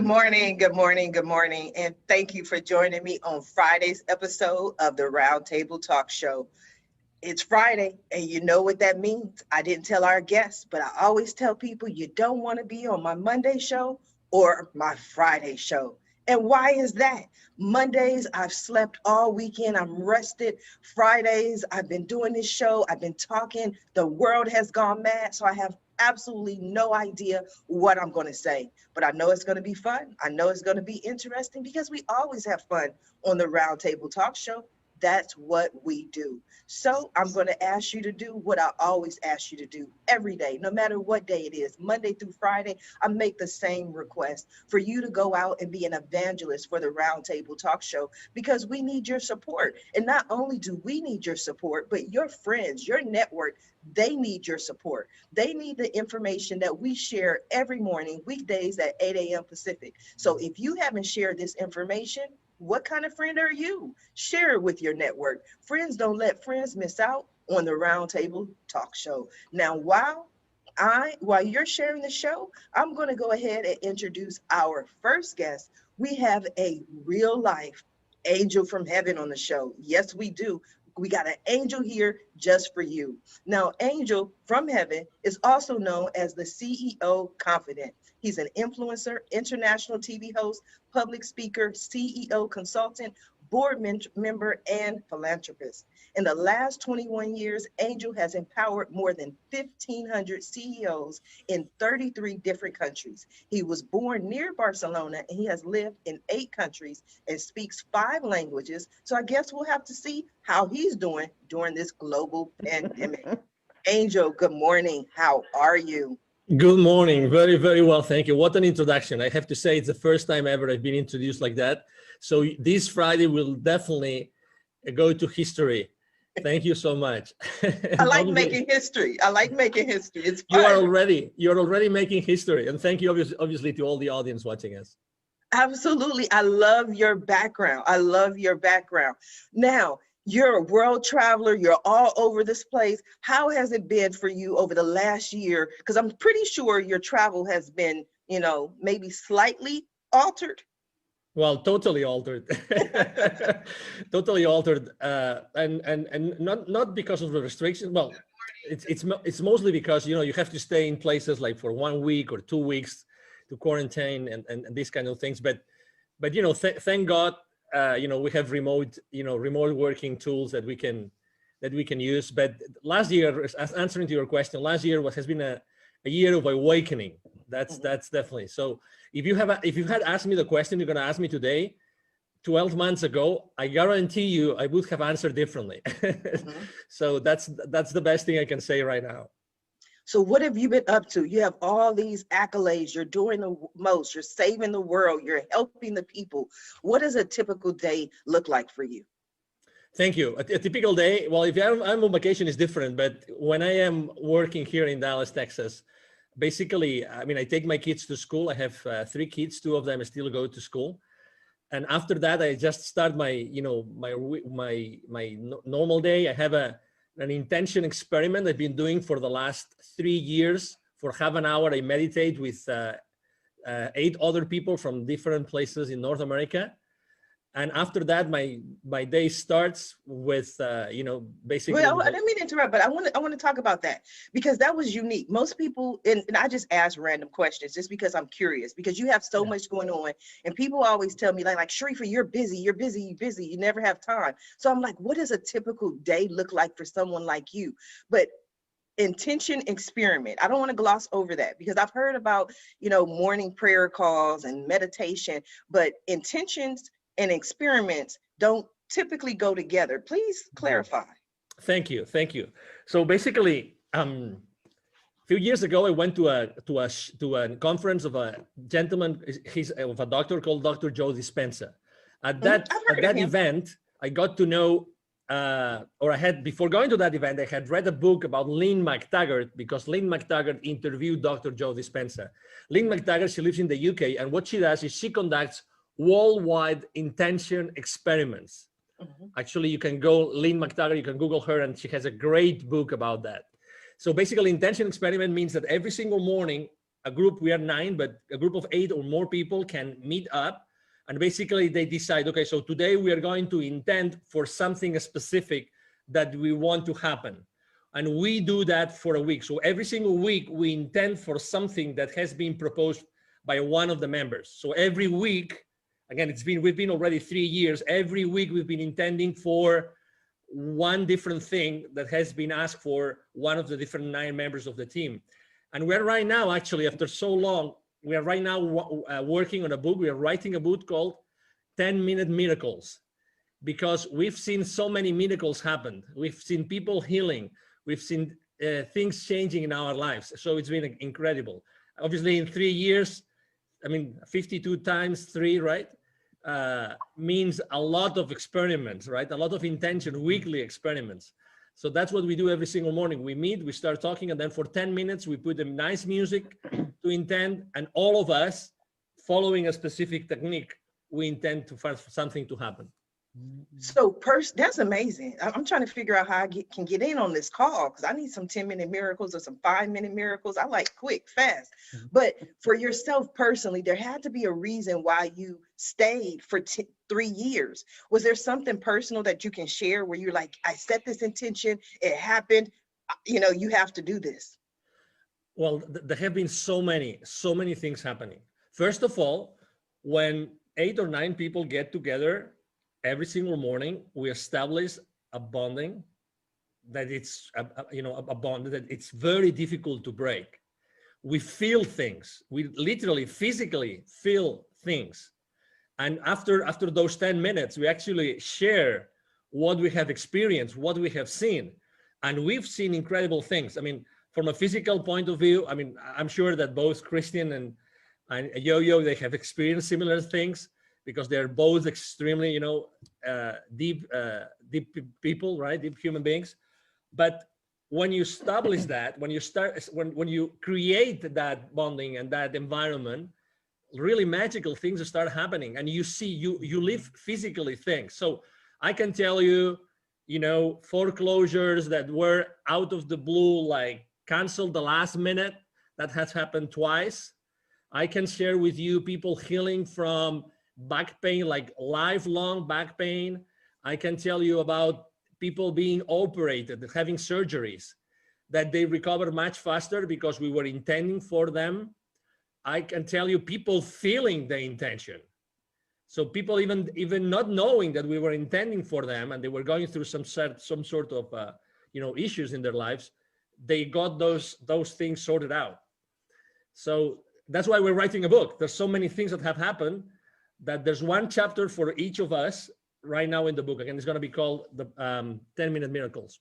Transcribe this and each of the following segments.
morning, good morning, good morning, and thank you for joining me on Friday's episode of the Roundtable Talk Show. It's Friday, and you know what that means. I didn't tell our guests, but I always tell people you don't want to be on my Monday show or my Friday show. And why is that? Mondays, I've slept all weekend. I'm rested. Fridays, I've been doing this show. I've been talking. The world has gone mad. So I have absolutely no idea what I'm going to say. But I know it's going to be fun. I know it's going to be interesting because we always have fun on the Roundtable Talk Show. That's what we do. So I'm going to ask you to do what I always ask you to do every day, no matter what day it is, Monday through Friday. I make the same request for you to go out and be an evangelist for the Roundtable Talk Show, because we need your support. And not only do we need your support, but your friends, your network, they need your support. They need the information that we share every morning, weekdays at 8 a.m. Pacific. So if you haven't shared this information, what kind of friend are you? Share it with your network. Friends don't let friends miss out on the Roundtable Talk Show. Now, while you're sharing the show, I'm going to go ahead and introduce our first guest. We have a real life angel from heaven on the show. Yes, we do. We got an angel here just for you. Now, Angel from Heaven is also known as the CEO Confident. He's an influencer, international TV host, public speaker, CEO consultant, board member, and philanthropist. In the last 21 years, Angel has empowered more than 1,500 CEOs in 33 different countries. He was born near Barcelona, and he has lived in 8 countries and speaks 5 languages. So I guess we'll have to see how he's doing during this global pandemic. Angel, good morning. How are you? Good morning. Very, very well. Thank you. What an introduction. I have to say it's the first time ever I've been introduced like that. So this Friday will definitely go to history. Thank you so much. I like making history. I like making history. It's fun. You're already making history. And thank you obviously to all the audience watching us. Absolutely. I love your background. I love your background. Now, you're a world traveler. You're all over this place. How has it been for you over the last year? Because I'm pretty sure your travel has been, maybe slightly altered. Well, totally altered, totally altered, and not because of the restrictions. Well, it's mostly because you have to stay in places like for 1 week or 2 weeks to quarantine and these kind of things. But thank God. We have remote working tools that we can use. But last year, as answering to your question, last year has been a year of awakening. That's definitely. So if you had asked me the question you're going to ask me today, 12 months ago, I guarantee you I would have answered differently. So that's the best thing I can say right now. So what have you been up to? You have all these accolades. You're doing the most. You're saving the world. You're helping the people. What does a typical day look like for you? Thank you. A typical day, well, if I'm on vacation, it's different. But when I am working here in Dallas, Texas, basically, I take my kids to school. I have 3 kids. 2 of them still go to school. And after that, I just start my normal day. I have an intention experiment I've been doing for the last 3 years. For half an hour, I meditate with 8 other people from different places in North America. And after that, my day starts with, basically. Well, I didn't mean to interrupt, but I want to talk about that, because that was unique. Most people, and I just ask random questions just because I'm curious, because you have so much going on, and people always tell me like Sharifa, you're busy, you never have time. So I'm like, what does a typical day look like for someone like you? But intention experiment, I don't want to gloss over that, because I've heard about, morning prayer calls and meditation, but intentions and experiments don't typically go together. Please clarify. Thank you. So basically, a few years ago, I went to a conference of a gentleman. He's of a doctor called Dr. Joe Dispenza. At that event, I got to know, before going to that event, I had read a book about Lynn McTaggart, because Lynn McTaggart interviewed Dr. Joe Dispenza. Lynn McTaggart, she lives in the UK, and what she does is she conducts worldwide intention experiments. Actually, you can go Lynn McTaggart, you can Google her, and she has a great book about that. So basically, intention experiment means that every single morning a group, we are 9, but a group of 8 or more people can meet up, and basically they decide, okay, so today we are going to intend for something specific that we want to happen. And we do that for a week. So every single week we intend for something that has been proposed by one of the members. So every week, again, we've been already 3 years, every week we've been intending for one different thing that has been asked for one of the different 9 members of the team. And we're right now, actually, after so long, we are right now working on a book. We are writing a book called 10-Minute Miracles, because we've seen so many miracles happen. We've seen people healing. We've seen things changing in our lives. So it's been incredible. Obviously, in 3 years, I mean, 52 times 3, right? Means a lot of experiments, right? A lot of intention, weekly experiments. So that's what we do every single morning. We meet, we start talking, and then for 10 minutes, we put them nice music to intend, and all of us, following a specific technique, we intend for something to happen. So that's amazing. I'm trying to figure out how I can get in on this call, because I need some 10-minute miracles or some 5-minute miracles. I like quick, fast. But for yourself personally, there had to be a reason why you stayed for 3 years. Was there something personal that you can share where you're like, I set this intention, it happened, you have to do this? Well, there have been so many things happening. First of all, when 8 or 9 people get together every single morning, we establish a bonding that it's a bond that it's very difficult to break. We feel things. We literally physically feel things. And after those 10 minutes, we actually share what we have experienced, what we have seen. And we've seen incredible things. I mean, from a physical point of view, I mean, I'm sure that both Christian and Yo-Yo, they have experienced similar things, because they're both extremely, deep people, right? Deep human beings. But when you establish that, when you create that bonding and that environment, really magical things start happening, and you live physically things. So I can tell you, foreclosures that were out of the blue, like canceled the last minute, that has happened twice. I can share with you people healing from back pain, like lifelong back pain. I can tell you about people being operated, having surgeries, that they recover much faster because we were intending for them. I can tell you people feeling the intention. So people even not knowing that we were intending for them, and they were going through some sort of issues in their lives, they got those things sorted out. So that's why we're writing a book. There's so many things that have happened that there's one chapter for each of us right now in the book. Again, it's going to be called the 10-Minute Miracles.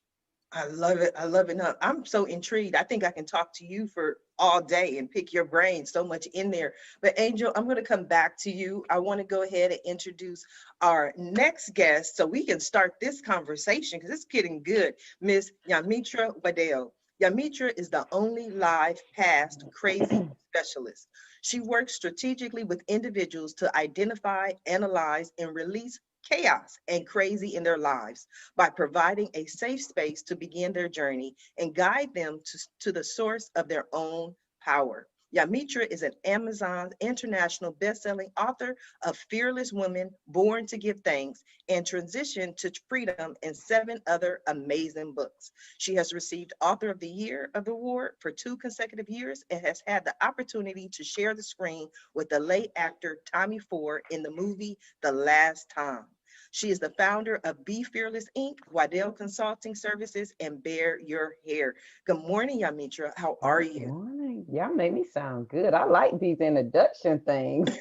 I love it. I love it. No, I'm so intrigued. I think I can talk to you for all day and pick your brain, so much in there. But Angel, I'm going to come back to you. I want to go ahead and introduce our next guest so we can start this conversation, because it's getting good. Miss Yamitra Wadeo. Yamitra is the only live past crazy specialist. She works strategically with individuals to identify, analyze, and release chaos and crazy in their lives by providing a safe space to begin their journey and guide them to the source of their own power. Yamitra is an Amazon international best-selling author of Fearless Woman, Born to Give Thanks, and Transition to Freedom, and 7 other amazing books. She has received Author of the Year award for 2 consecutive years and has had the opportunity to share the screen with the late actor Tommy Ford in the movie The Last Time. She is the founder of Be Fearless Inc., Waddell Consulting Services, and Bear Your Hair. Good morning, Yamitra. How are you? Good morning. Y'all made me sound good. I like these introduction things.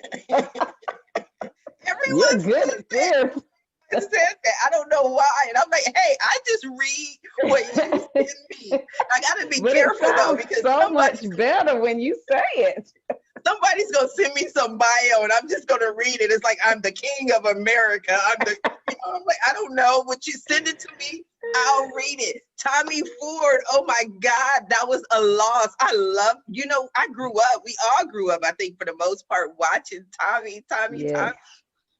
Everyone good at this. said that. I don't know why. And I'm like, hey, I just read what you send me. I got to be careful, though, because so much better when you say it. Somebody's going to send me some bio and I'm just going to read it. It's like, I'm the king of America. I'm like, I don't know. Would you send it to me? I'll read it. Tommy Ford. Oh my God. That was a loss. I love, I grew up. We all grew up, I think, for the most part, watching Tommy.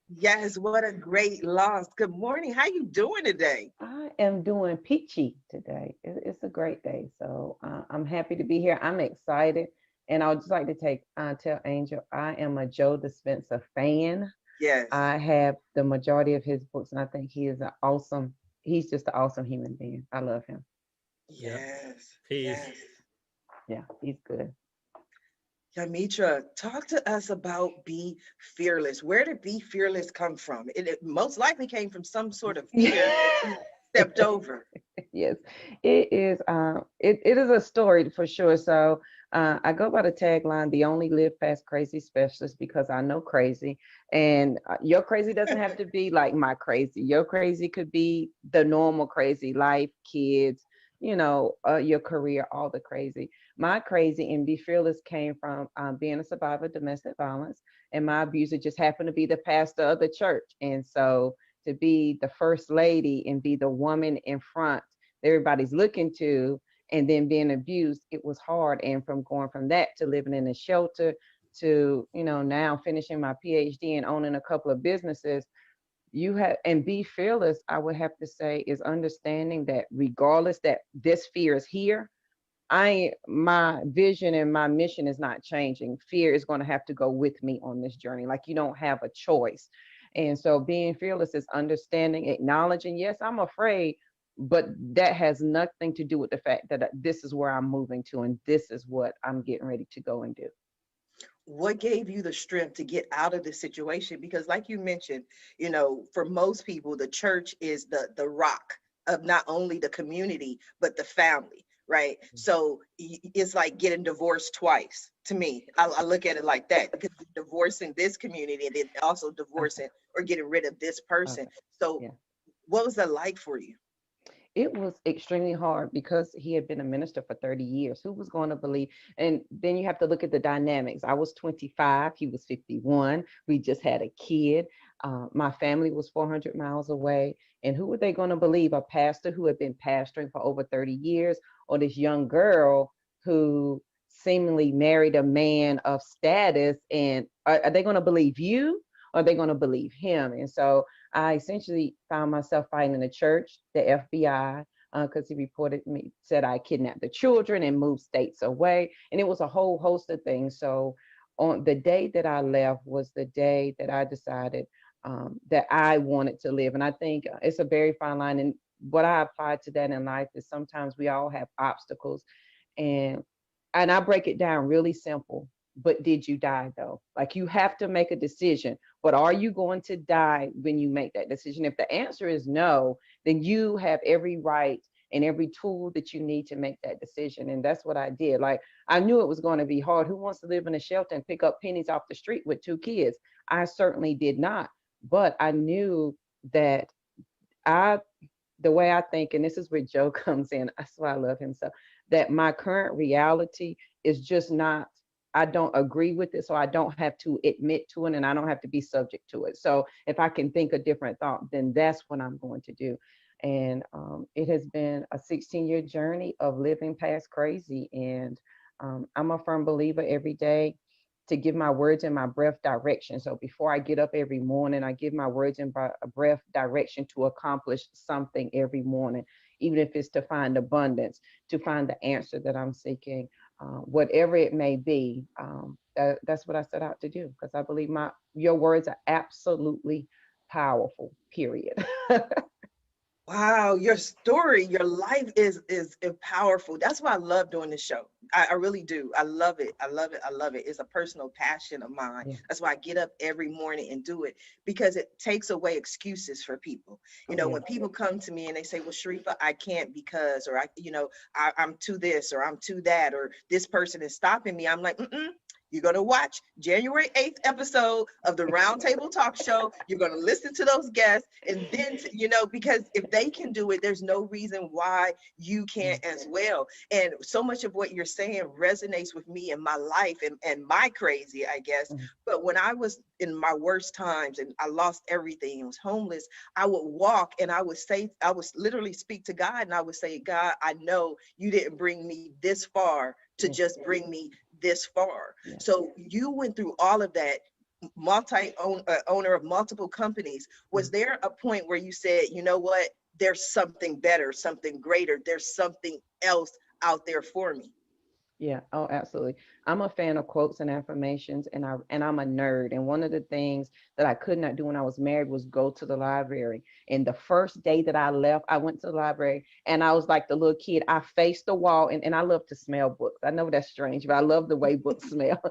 Yes, what a great loss. Good morning. How you doing today? I am doing peachy today. It's a great day. So I'm happy to be here. I'm excited And I would just like to tell Angel, I am a Joe Dispenza fan. Yes. I have the majority of his books, and I think he's just an awesome human being. I love him. Yeah, Yes. he is. Yes. Yeah, he's good. Yamitra, talk to us about Be Fearless. Where did Be Fearless come from? It most likely came from some sort of fear that you stepped over. Yes, it is. It is a story for sure. So I go by the tagline, "The only live past crazy specialist," because I know crazy, and your crazy doesn't have to be like my crazy. Your crazy could be the normal crazy, life, kids, your career, all the crazy. My crazy and Be Fearless came from being a survivor of domestic violence, and my abuser just happened to be the pastor of the church, and so to be the first lady and be the woman in front that everybody's looking to, and then being abused, it was hard. And from going from that to living in a shelter to, now finishing my PhD and owning a couple of businesses, you have, and Be Fearless, I would have to say, is understanding that regardless that this fear is here, my vision and my mission is not changing. Fear is going to have to go with me on this journey. Like, you don't have a choice. And so being fearless is understanding, acknowledging, yes, I'm afraid, but that has nothing to do with the fact that this is where I'm moving to and this is what I'm getting ready to go and do. What gave you the strength to get out of this situation? Because like you mentioned, for most people, the church is the rock of not only the community, but the family, right? So it's like getting divorced twice to me. I look at it like that, because you're divorcing this community and then also divorcing or getting rid of this person. Okay. So Yeah. what was that like for you? It was extremely hard because he had been a minister for 30 years. Who was going to believe? And then you have to look at the dynamics. I was 25, he was 51. We just had a kid. My family was 400 miles away. And who were they going to believe? A pastor who had been pastoring for over 30 years, or this young girl who seemingly married a man of status? And are they going to believe you? Or are they going to believe him? And so I essentially found myself fighting in the church, the FBI, because he reported me, said I kidnapped the children and moved states away. And it was a whole host of things. So on the day that I left was the day that I decided that I wanted to live. And I think it's a very fine line. And what I applied to that in life is sometimes we all have obstacles. And I break it down really simple. But did you die though? Like, you have to make a decision. But are you going to die when you make that decision? If the answer is no, then you have every right and every tool that you need to make that decision. And that's what I did. Like, I knew it was going to be hard. Who wants to live in a shelter and pick up pennies off the street with 2 kids? I certainly did not. But I knew that I the way I think, and this is where Joe comes in, that's why I love him so, that my current reality is just not, I don't agree with it. So I don't have to admit to it and I don't have to be subject to it. So if I can think a different thought, then that's what I'm going to do. And it has been a 16-year journey of living past crazy. And I'm a firm believer every day to give my words and my breath direction. So before I get up every morning, I give my words and breath direction to accomplish something every morning, even if it's to find abundance, to find the answer that I'm seeking, whatever it may be. That's what I set out to do, because I believe your words are absolutely powerful, period. Wow, your story, your life is powerful. That's why I love doing this show. I really do. I love it. I love it. I love it. It's a personal passion of mine. Yeah. That's why I get up every morning and do it, because it takes away excuses for people. Yeah. When people come to me and they say, "Well, Sharifa, I can't because," or I'm too this or I'm too that, or this person is stopping me. I'm like, you're going to watch January 8th episode of the Roundtable Talk Show. You're going to listen to those guests. And then, because if they can do it, there's no reason why you can't as well. And so much of what you're saying resonates with me in my life and my crazy, I guess. But when I was in my worst times and I lost everything and was homeless, I would walk and I would literally speak to God, and I would say, "God, I know you didn't bring me this far to just bring me this far." Yeah. So you went through all of that, owner of multiple companies. Was there a point where you said, "You know what, there's something better, something greater, there's something else out there for me"? Yeah, oh, absolutely. I'm a fan of quotes and affirmations, and I'm a nerd. And one of the things that I could not do when I was married was go to the library. And the first day that I left, I went to the library and I was like the little kid. I faced the wall, and I love to smell books. I know that's strange, but I love the way books smell.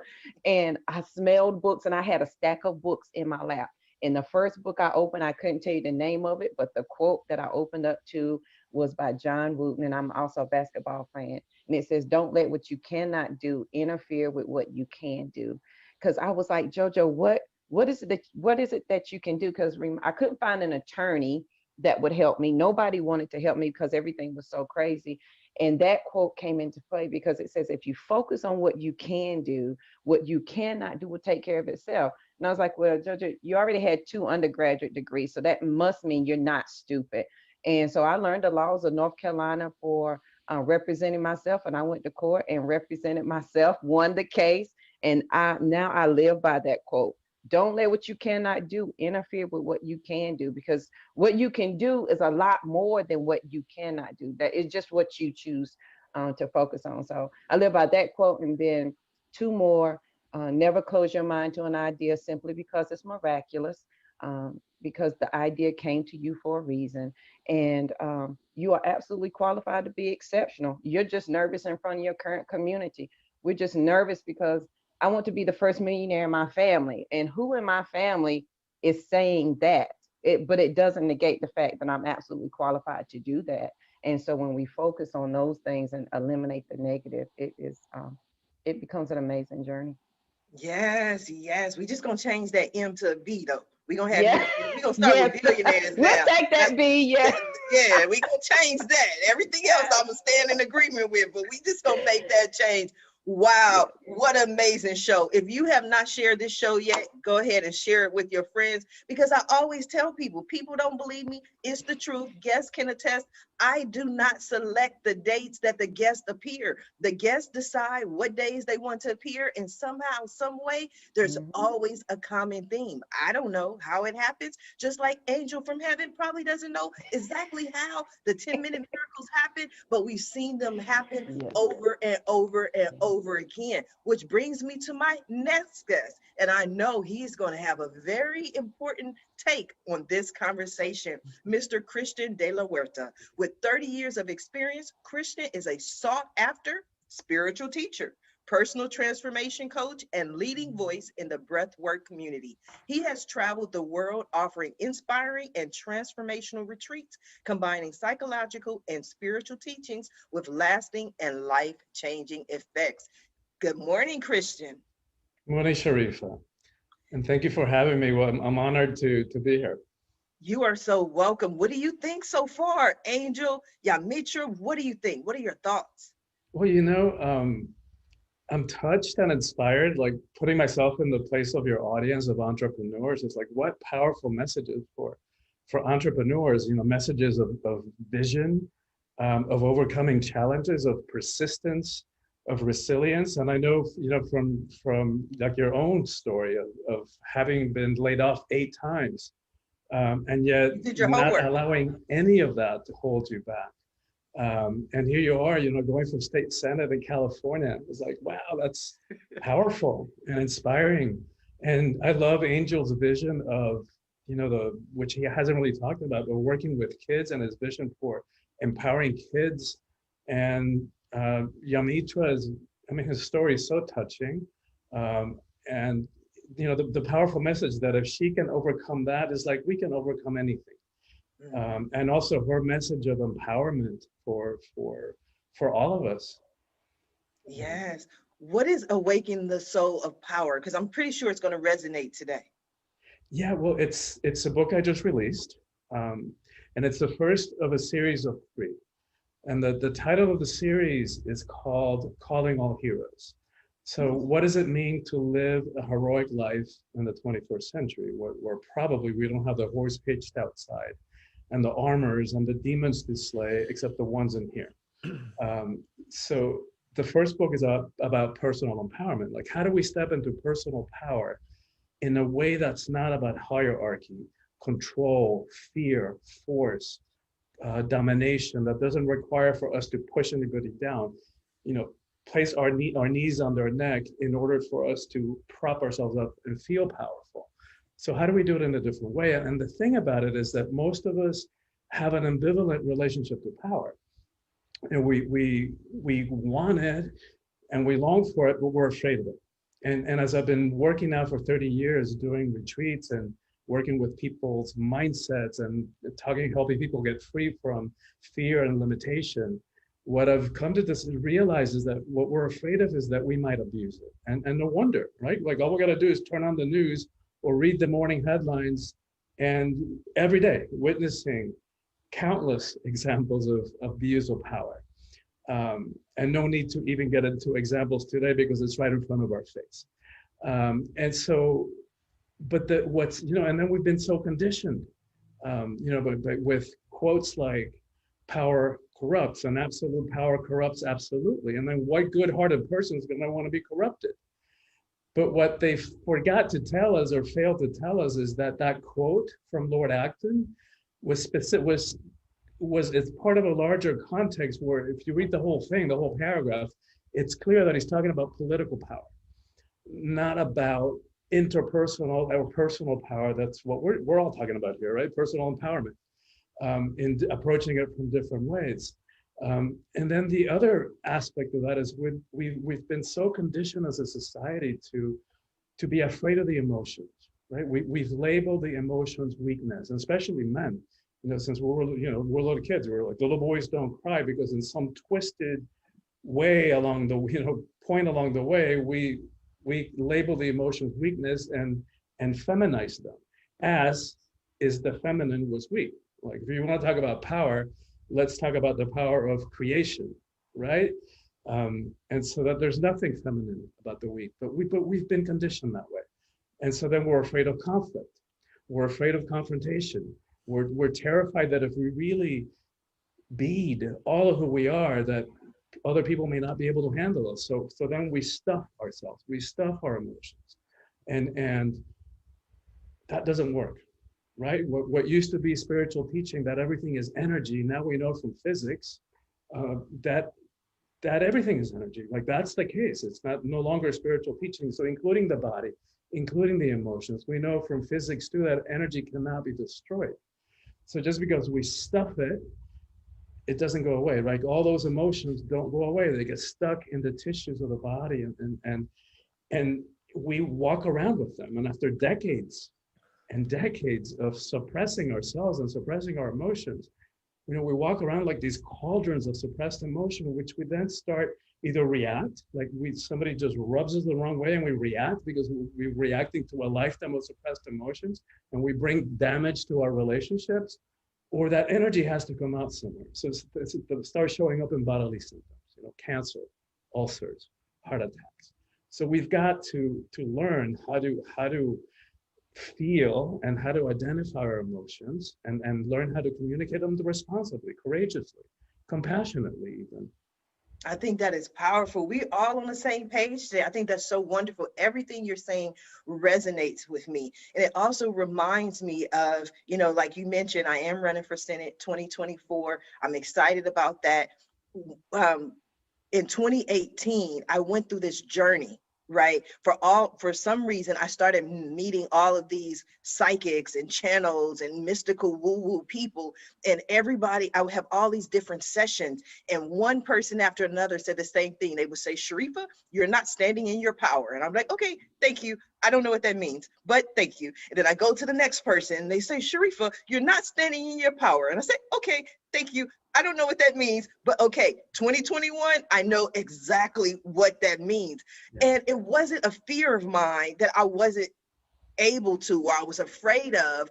And I smelled books, and I had a stack of books in my lap. And the first book I opened, I couldn't tell you the name of it, but the quote that I opened up to was by John Wooten, and I'm also a basketball fan, and it says, "Don't let what you cannot do interfere with what you can do." Because I was like, JoJo, what is it that you can do? Because I couldn't find an attorney that would help me. Nobody wanted to help me because everything was so crazy. And that quote came into play because it says, if you focus on what you can do, what you cannot do will take care of itself. And I was like, well, JoJo, you already had 2 undergraduate degrees, so that must mean you're not stupid. And so I learned the laws of North Carolina for representing myself, and I went to court and represented myself, won the case, and I live by that quote. Don't let what you cannot do interfere with what you can do, because what you can do is a lot more than what you cannot do. That is just what you choose to focus on. So I live by that quote, and then 2 more. Never close your mind to an idea simply because it's miraculous, because the idea came to you for a reason, and you are absolutely qualified to be exceptional. You're just nervous in front of your current community. We're just nervous because I want to be the first millionaire in my family, and who in my family is saying that? But it doesn't negate the fact that I'm absolutely qualified to do that. And so when we focus on those things and eliminate the negative, it becomes an amazing journey. Yes, yes. We just gonna change that M to a B though. We gonna have you. Yeah. We gonna start with Yes. billionaires We'll now. take that B. Yeah. Yeah, we gonna change that. Everything else I'm gonna stand in agreement with, but we just gonna make that change. Wow, what an amazing show. If you have not shared this show yet, go ahead and share it with your friends, because I always tell people, people don't believe me. It's the truth. Guests can attest. I do not select the dates that the guests appear. The guests decide what days they want to appear, and somehow, some way, there's Mhm. always a common theme. I don't know how it happens, just like Angel from Heaven probably doesn't know exactly how the 10-minute miracles happen, but we've seen them happen Yes. over and over and over again, which brings me to my next guest. And I know he's going to have a very important take on this conversation, Mr. Christian De La Huerta. With 30 years of experience, Christian is a sought after spiritual teacher, personal transformation coach, and leading voice in the breathwork community. He has traveled the world offering inspiring and transformational retreats, combining psychological and spiritual teachings with lasting and life-changing effects. Good morning, Christian. Morning, Sharifa, and thank you for having me. Well, I'm honored to be here. You are so welcome. What do you think so far, Angel? Yamitra, what do you think? What are your thoughts? Well, I'm touched and inspired, like putting myself in the place of your audience of entrepreneurs. It's like, what powerful messages for entrepreneurs, messages of vision, of overcoming challenges, of persistence, of resilience. And I know, from like your own story of having been laid off 8 times, and yet You did your not homework. allowing any of that to hold you back. And here you are, going from state senate in California. It's like, wow, that's powerful and inspiring. And I love Angel's vision of, which he hasn't really talked about, but working with kids and his vision for empowering kids. And Yamitra his story is so touching. And the powerful message that if she can overcome that, is like we can overcome anything. And also her message of empowerment for all of us. Yes. What is Awaken the Soul of Power? Because I'm pretty sure it's going to resonate today. Yeah, well, it's a book I just released, and it's the first of a series of 3. And the title of the series is called Calling All Heroes. So what does it mean to live a heroic life in the 21st century, where probably we don't have the horse pitched outside and the armors and the demons to slay, except the ones in here. So the first book is about personal empowerment. Like, how do we step into personal power in a way that's not about hierarchy, control, fear, force, domination, that doesn't require for us to push anybody down. place our knees on their neck in order for us to prop ourselves up and feel powerful. So how do we do it in a different way? And the thing about it is that most of us have an ambivalent relationship to power. And we want it and we long for it, but we're afraid of it. And as I've been working now for 30 years, doing retreats and working with people's mindsets and helping people get free from fear and limitation, what I've come to realize is that what we're afraid of is that we might abuse it. And no wonder, right? Like all we got to do is turn on the news or read the morning headlines, and every day witnessing countless examples of abuse of power. And no need to even get into examples today because it's right in front of our face. And so, but and then we've been so conditioned, but with quotes like power corrupts and absolute power corrupts absolutely. And then what good-hearted person is going to want to be corrupted? But what they forgot to tell us or failed to tell us is that quote from Lord Acton was it's part of a larger context where if you read the whole thing, the whole paragraph, it's clear that he's talking about political power, not about interpersonal or personal power. That's what we're all talking about here, right? Personal empowerment, in approaching it from different ways. And then the other aspect of that is we've been so conditioned as a society to be afraid of the emotions, right? We've labeled the emotions weakness, and especially men. Since we're little kids, we're like, the little boys don't cry, because in some twisted way along the point along the way, we label the emotions weakness and feminize them, as is the feminine was weak. Like if you want to talk about power, let's talk about the power of creation, right? And so that there's nothing feminine about the weak, but we've been conditioned that way. And so then we're afraid of conflict. We're afraid of confrontation. We're terrified that if we really bead all of who we are, that other people may not be able to handle us. So then we stuff ourselves, we stuff our emotions, and that doesn't work, right? What used to be spiritual teaching, that everything is energy, now we know from physics that everything is energy. Like that's the case. It's no longer spiritual teaching. So including the body, including the emotions, we know from physics too that energy cannot be destroyed. So just because we stuff it, it doesn't go away, right? All those emotions don't go away. They get stuck in the tissues of the body, and we walk around with them. And after decades and decades of suppressing ourselves and suppressing our emotions, we walk around like these cauldrons of suppressed emotion, which we then start either react, like somebody just rubs us the wrong way and we react because we're reacting to a lifetime of suppressed emotions, and we bring damage to our relationships, or that energy has to come out somewhere. So it starts showing up in bodily symptoms, cancer, ulcers, heart attacks. So we've got to learn how to feel and how to identify our emotions and learn how to communicate them responsibly, courageously, compassionately even. I think that is powerful. We're all on the same page today. I think that's so wonderful. Everything you're saying resonates with me. And it also reminds me of, like you mentioned, I am running for Senate 2024. I'm excited about that. In 2018, I went through this journey, right? For some reason, I started meeting all of these psychics and channels and mystical woo-woo people, and everybody, I would have all these different sessions, and one person after another said the same thing. They would say, Sharifa, you're not standing in your power. And I'm like, okay, thank you. I don't know what that means, but thank you. And then I go to the next person and they say, Sharifa, you're not standing in your power. And I say, okay, thank you. I don't know what that means, but okay, 2021, I know exactly what that means. Yeah. And it wasn't a fear of mine that I wasn't able to, or I was afraid of,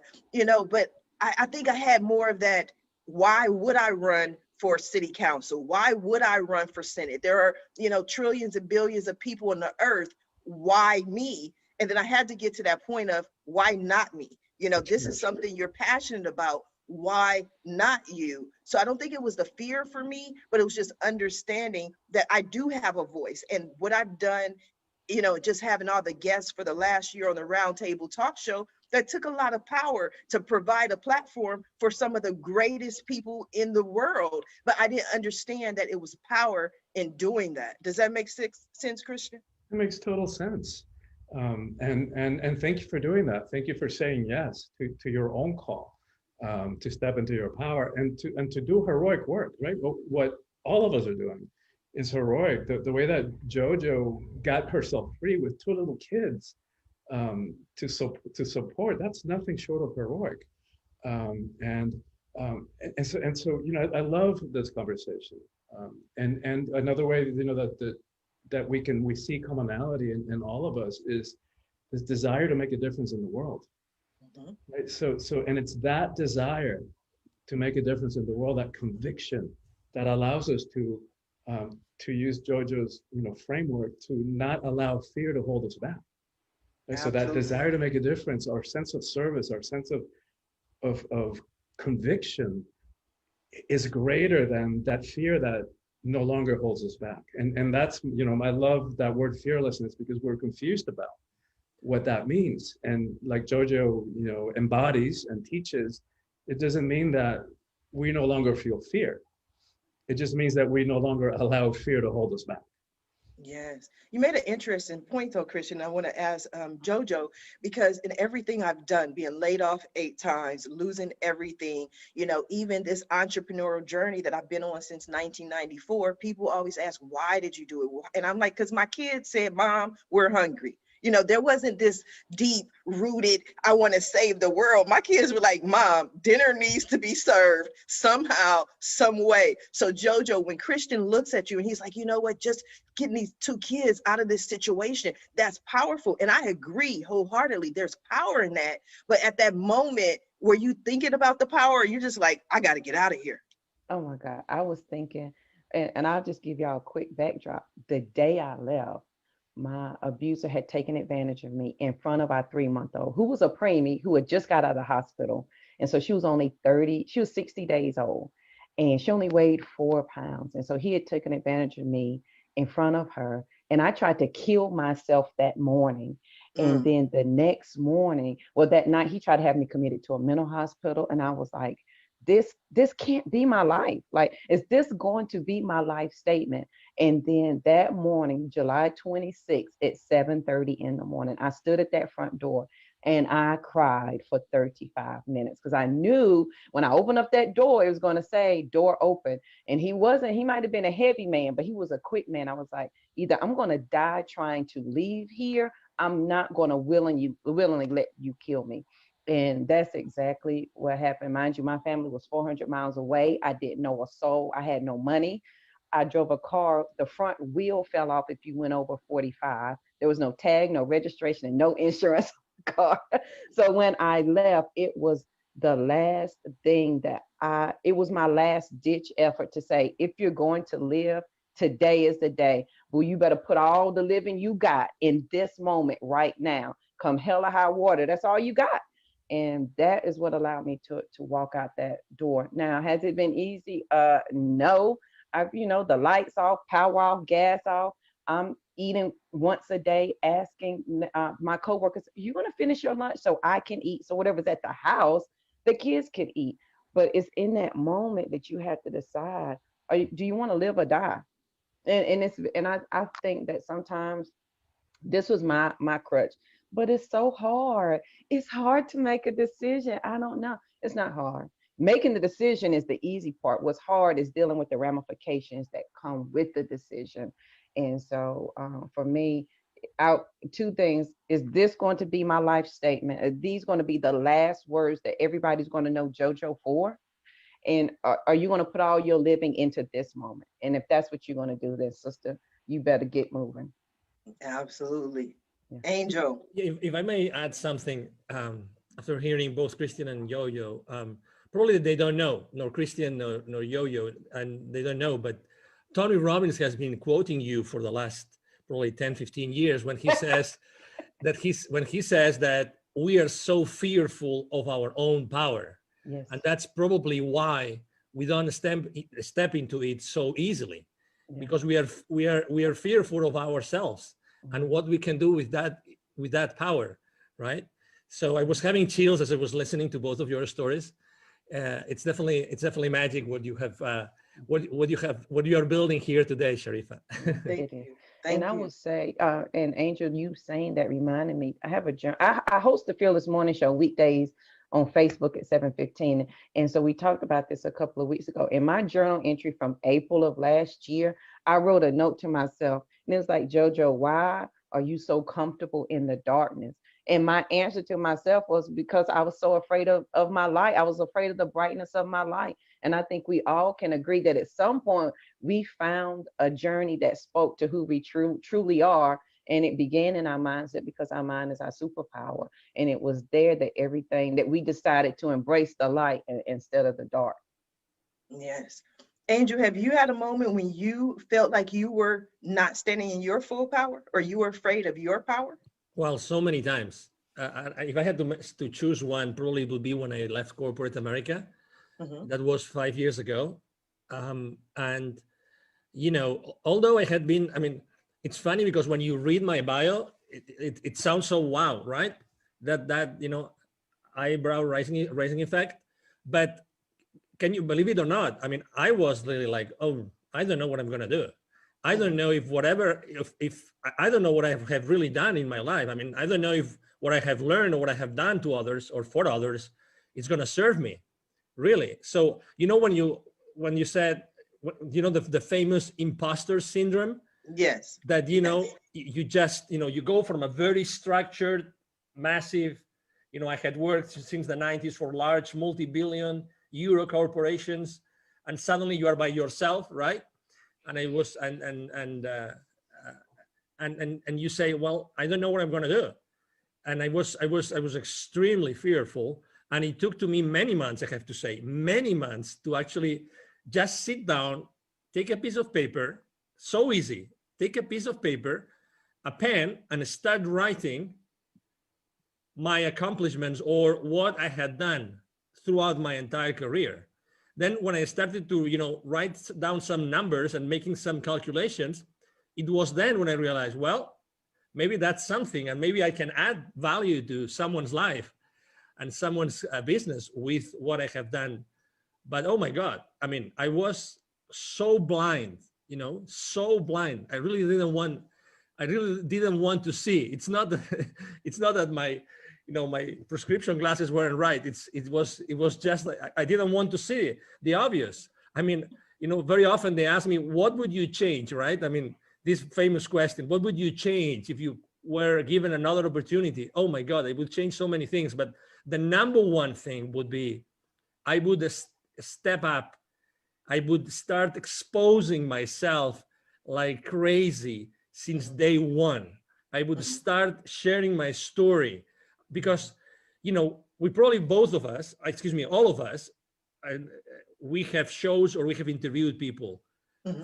but I think I had more of that. Why would I run for city council? Why would I run for Senate? There are, trillions and billions of people on the earth. Why me? And then I had to get to that point of why not me? This is something you're passionate about. Why not you? So I don't think it was the fear for me, but it was just understanding that I do have a voice. And what I've done, just having all the guests for the last year on the Roundtable Talk Show, that took a lot of power to provide a platform for some of the greatest people in the world. But I didn't understand that it was power in doing that. Does that make sense, Christian? It makes total sense. And thank you for doing that. Thank you for saying yes to your own call, to step into your power and to do heroic work, right? What all of us are doing is heroic. The way that JoJo got herself free with two little kids to support, that's nothing short of heroic. And so I love this conversation. And another way that we see commonality in all of us is this desire to make a difference in the world. Right? So and it's that desire to make a difference in the world, that conviction, that allows us to use JoJo's framework to not allow fear to hold us back. Right? So that desire to make a difference, our sense of service, our sense of conviction is greater than that fear that no longer holds us back. And that's, I love that word fearlessness, because we're confused about what that means. And like JoJo, embodies and teaches, it doesn't mean that we no longer feel fear. It just means that we no longer allow fear to hold us back. Yes. You made an interesting point though, Christian. I want to ask JoJo, because in everything I've done, being laid off 8 times, losing everything, even this entrepreneurial journey that I've been on since 1994, people always ask, why did you do it? And I'm like, because my kids said, Mom, we're hungry. There wasn't this deep rooted, I want to save the world. My kids were like, Mom, dinner needs to be served somehow, some way. So JoJo, when Christian looks at you and he's like, you know what, just getting these 2 kids out of this situation, that's powerful. And I agree wholeheartedly, there's power in that. But at that moment, were you thinking about the power, or you just like, I got to get out of here? Oh my God. I was thinking, and I'll just give y'all a quick backdrop. The day I left, my abuser had taken advantage of me in front of our 3-month-old, who was a preemie, who had just got out of the hospital. And so she was only 60 days old, and she only weighed 4 pounds. And so he had taken advantage of me in front of her. And I tried to kill myself that morning. And then the next morning, that night, he tried to have me committed to a mental hospital. And I was like, this can't be my life. Like, is this going to be my life statement? And then that morning, July 26th at 7:30 in the morning, I stood at that front door and I cried for 35 minutes, because I knew when I opened up that door, it was going to say door open. And he might have been a heavy man, but he was a quick man. I was like, either I'm going to die trying to leave here, I'm not going to willingly let you kill me. And that's exactly what happened. Mind you, my family was 400 miles away. I didn't know a soul. I had no money. I drove a car. The front wheel fell off if you went over 45. There was no tag, no registration, and no insurance on the car. So when I left, it was the last thing it was my last ditch effort to say, if you're going to live, today is the day. Well, you better put all the living you got in this moment right now. Come hell or high water. That's all you got. And that is what allowed me to walk out that door. Now, has it been easy? No. The lights off, power off, gas off. I'm eating once a day, asking my coworkers, "You want to finish your lunch so I can eat?" So whatever's at the house, the kids can eat. But it's in that moment that you have to decide: do you want to live or die? And I think that sometimes this was my crutch. But it's so hard. It's hard to make a decision. I don't know. It's not hard. Making the decision is the easy part. What's hard is dealing with the ramifications that come with the decision. And so for me, 2 things. Is this going to be my life statement? Are these going to be the last words that everybody's going to know JoJo for? And are you going to put all your living into this moment? And if that's what you're going to do, then sister, you better get moving. Absolutely. Yeah. Angel. If I may add something, after hearing both Christian and Yo-Yo, probably they don't know, nor Christian nor Yo-Yo, and they don't know, but Tony Robbins has been quoting you for the last probably 10, 15 years when he says that we are so fearful of our own power. Yes. And that's probably why we don't step into it so easily, because we are fearful of ourselves and what we can do with that power, right? So I was having chills as I was listening to both of your stories. It's definitely magic what you have, what you are building here today, Sharifa. Thank It is. you. And Thank I you. would say, and Angel, you saying that reminded me, I have a journal. I host the Fearless Morning Show weekdays on Facebook at 7:15. And so we talked about this a couple of weeks ago. In my journal entry from April of last year, I wrote a note to myself, and it was like, JoJo, why are you so comfortable in the darkness? And my answer to myself was because I was so afraid of my light. I was afraid of the brightness of my light. And I think we all can agree that at some point we found a journey that spoke to who we truly are. And it began in our mindset because our mind is our superpower. And it was there that everything that we decided to embrace the light instead of the dark. Yes. Angel, have you had a moment when you felt like you were not standing in your full power or you were afraid of your power? Well, so many times. If I had to choose one, probably it would be when I left corporate America. Mhm. That was 5 years ago. And, you know, although I had been, I mean, it's funny because when you read my bio, it sounds so wow, right? That you know, eyebrow raising effect. But can you believe it or not? I mean, I was really like, oh, I don't know what I'm gonna do. I don't know if whatever, if I don't know what I have really done in my life. I mean, I don't know if what I have learned or what I have done to others or for others is gonna serve me, really. So, you know, when you said, you know, the famous imposter syndrome, Yes. that, you know, Yes. you just, you know, you go from a very structured, massive, you know, I had worked since the 90s for large multi-billion euro corporations, and suddenly you are by yourself, right? And I was, and you say, well, I don't know what I'm going to do. And I was extremely fearful. And it took to me many months, I have to say, many months to actually just sit down, take a piece of paper, so easy, take a piece of paper, a pen, and start writing my accomplishments or what I had done throughout my entire career. Then when I started to, you know, write down some numbers and making some calculations, it was then when I realized, well, maybe that's something, and maybe I can add value to someone's life and someone's business with what I have done. But oh my God, I mean, I was so blind, you know, so blind. I really didn't want to see. It's not that, it's not that my, you know, my prescription glasses weren't right. It was just like, I didn't want to see the obvious. I mean, you know, very often they ask me, what would you change, right? I mean, this famous question, what would you change if you were given another opportunity? Oh my God, it would change so many things. But the number one thing would be, I would step up. I would start exposing myself like crazy since day one. I would start sharing my story because, you know, we probably both of us, excuse me, all of us, we have shows or we have interviewed people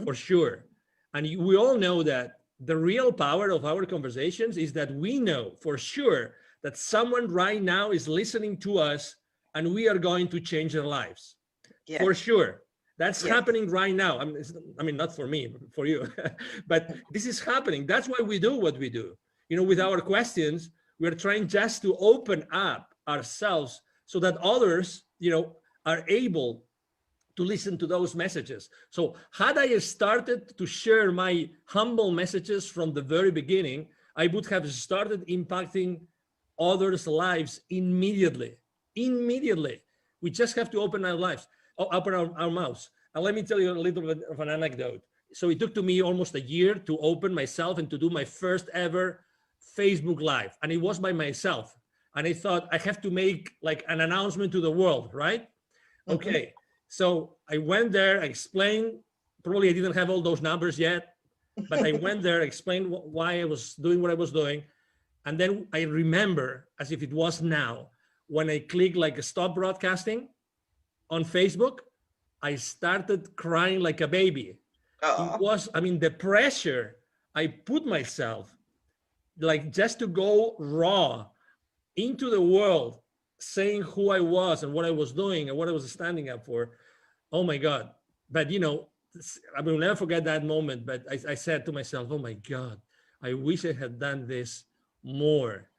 for sure. And we all know that the real power of our conversations is that we know for sure that someone right now is listening to us and we are going to change their lives. Yes. For sure. That's Yes. happening right now. I mean, not for me, for you, but this is happening. That's why we do what we do. You know, with our questions, we're trying just to open up ourselves so that others, you know, are able to listen to those messages. So had I started to share my humble messages from the very beginning, I would have started impacting others' lives immediately. Immediately. We just have to open our lives, open our mouths. And let me tell you a little bit of an anecdote. So it took to me almost a year to open myself and to do my first ever Facebook Live. And it was by myself. And I thought I have to make like an announcement to the world, right? Okay. So I went there, I explained, probably I didn't have all those numbers yet, but I went there, explained why I was doing what I was doing. And then I remember, as if it was now, when I clicked like stop broadcasting on Facebook, I started crying like a baby. It was, I mean, the pressure I put myself, like just to go raw into the world, saying who I was and what I was doing and what I was standing up for. Oh my God. But, you know, I will never forget that moment. But I said to myself, oh my God, I wish I had done this more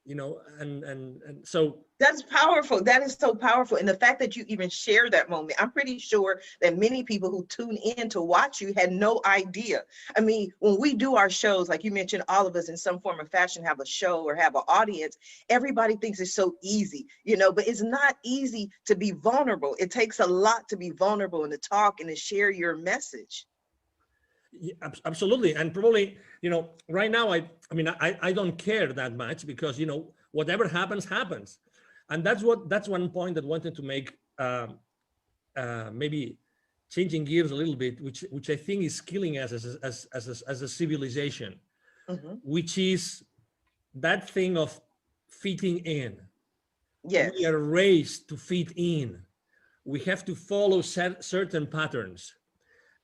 you know, and so That's powerful. That is so powerful. And the fact that you even share that moment, I'm pretty sure that many people who tune in to watch you had no idea. I mean, when we do our shows, like you mentioned, all of us in some form or fashion have a show or have an audience, everybody thinks it's so easy, you know, but it's not easy to be vulnerable. It takes a lot to be vulnerable and to talk and to share your message. yeah, absolutely. And probably, you know, right now, I mean, I don't care that much because, you know, whatever happens, happens. And that's one point that I wanted to make, maybe changing gears a little bit, which I think is killing us as a civilization, Mhm. which is that thing of fitting in. Yes. We are raised to fit in. We have to follow certain patterns.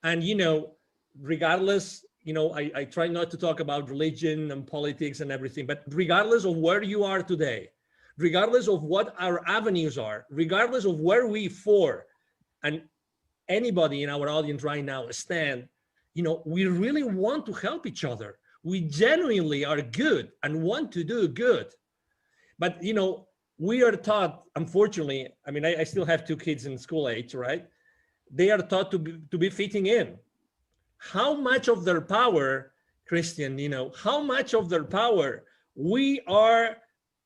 And, you know, regardless, you know, I try not to talk about religion and politics and everything, but regardless of where you are today, regardless of what our avenues are, regardless of where we for, and anybody in our audience right now stand, you know, we really want to help each other. We genuinely are good and want to do good. But, you know, we are taught, unfortunately, I mean, I still have 2 kids in school age, right? They are taught to be fitting in. How much of their power, Christian, you know, how much of their power we are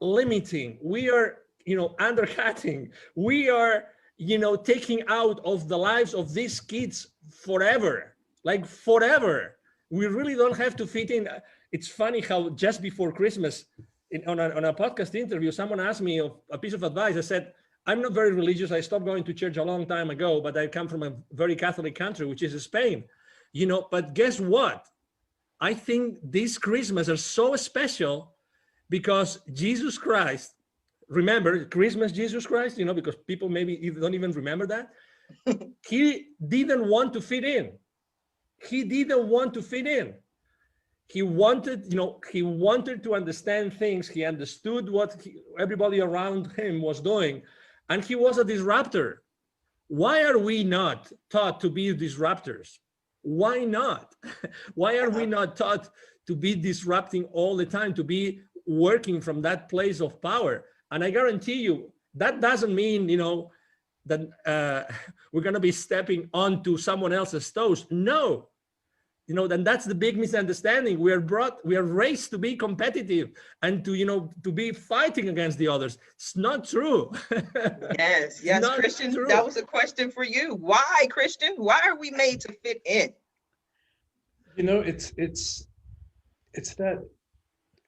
limiting, we are, you know, undercutting, we are, you know, taking out of the lives of these kids forever, like forever. We really don't have to fit in. It's funny how just before Christmas, on a podcast interview, someone asked me a piece of advice. I said, I'm not very religious. I stopped going to church a long time ago, but I come from a very Catholic country, which is Spain. You know, but guess what? I think these Christmas are so special because Jesus Christ, remember Christmas, Jesus Christ, you know, because people maybe don't even remember that. He didn't want to fit in. He didn't want to fit in. He wanted, you know, he wanted to understand things. He understood what everybody around him was doing, and he was a disruptor. Why are we not taught to be disruptors? Why not? Why are we not taught to be disrupting all the time, to be working from that place of power? And I guarantee you, that doesn't mean, you know, that we're going to be stepping onto someone else's toes. No, you know, then that's the big misunderstanding. We are raised to be competitive and to, you know, to be fighting against the others. It's not true. Yes, yes, Christian, true. that was a question for you. Why, Christian? Why are we made to fit in? You know, it's that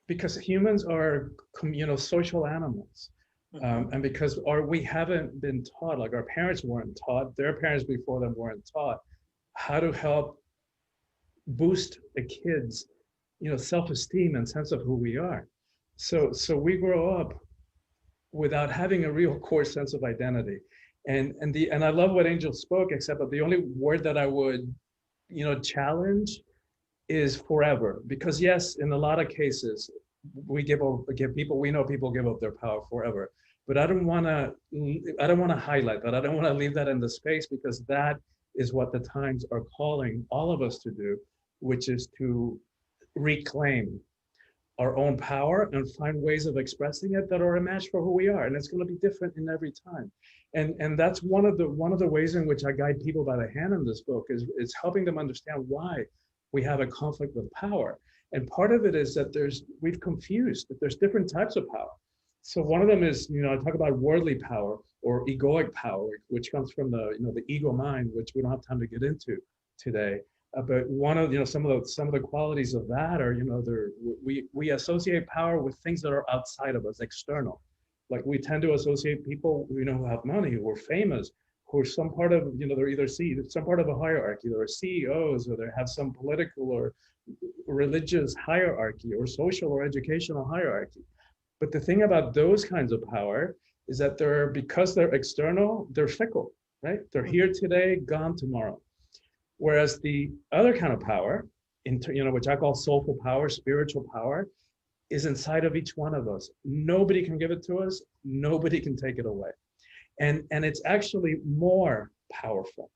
because humans are, you know, social animals. And because we haven't been taught, like our parents weren't taught, their parents before them weren't taught how to help boost the kids, you know, self-esteem and sense of who we are. So we grow up without having a real core sense of identity. And I love what Angel spoke, except that the only word that I would, you know, challenge is forever. Because yes, in a lot of cases, we we know people give up their power forever. But I don't want to highlight that. I don't want to leave that in the space, because that is what the times are calling all of us to do, which is to reclaim our own power and find ways of expressing it that are a match for who we are. And it's going to be different in every time. And that's one of the ways in which I guide people by the hand in this book is helping them understand why we have a conflict with power. And part of it is that we've confused that there's different types of power. So one of them is, you know, I talk about worldly power or egoic power, which comes from the ego mind, which we don't have time to get into today. But one of, you know, some of the qualities of that are, you know, we associate power with things that are outside of us, external. Like we tend to associate people, you know, who have money, who are famous, who are some part of, you know, they're either some part of a hierarchy. They're CEOs, or they have some political or religious hierarchy or social or educational hierarchy. But the thing about those kinds of power is that because they're external, they're fickle, right? They're here today, gone tomorrow. Whereas the other kind of power, you know, which I call soulful power, spiritual power, is inside of each one of us. Nobody can give it to us. Nobody can take it away. And it's actually more powerful,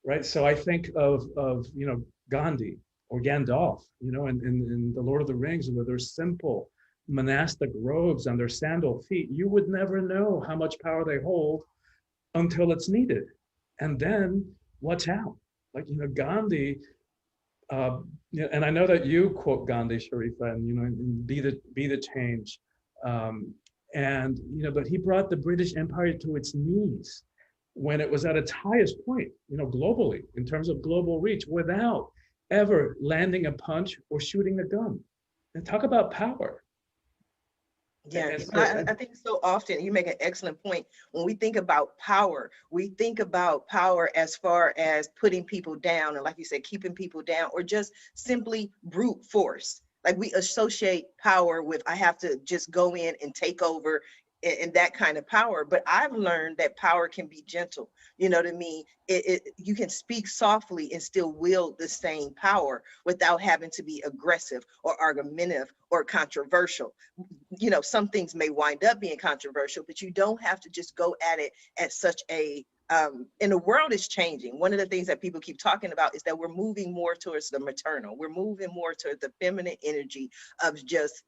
right? So I think of you know, Gandhi or Gandalf, you know, in The Lord of the Rings, where they're simple, monastic robes and their sandal feet, you would never know how much power they hold until it's needed. And then watch out. Like, Gandhi, and I know that you quote Gandhi, Sharifa, and, be the change. And, but he brought the British Empire to its knees when it was at its highest point, globally, in terms of global reach, without ever landing a punch or shooting a gun. And talk about power. Yeah, I think so often you make an excellent point. When we think about power, we think about power as far as putting people down, and like you said, keeping people down, or just simply brute force. Like we associate power with, I have to just go in and take over, and that kind of power. But I've learned that power can be gentle. You know what I mean? You can speak softly and still wield the same power without having to be aggressive or argumentative or controversial. Some things may wind up being controversial, but you don't have to just go at it at such a, and the world is changing. One of the things that people keep talking about is that we're moving more towards the maternal. We're moving more towards the feminine energy of just,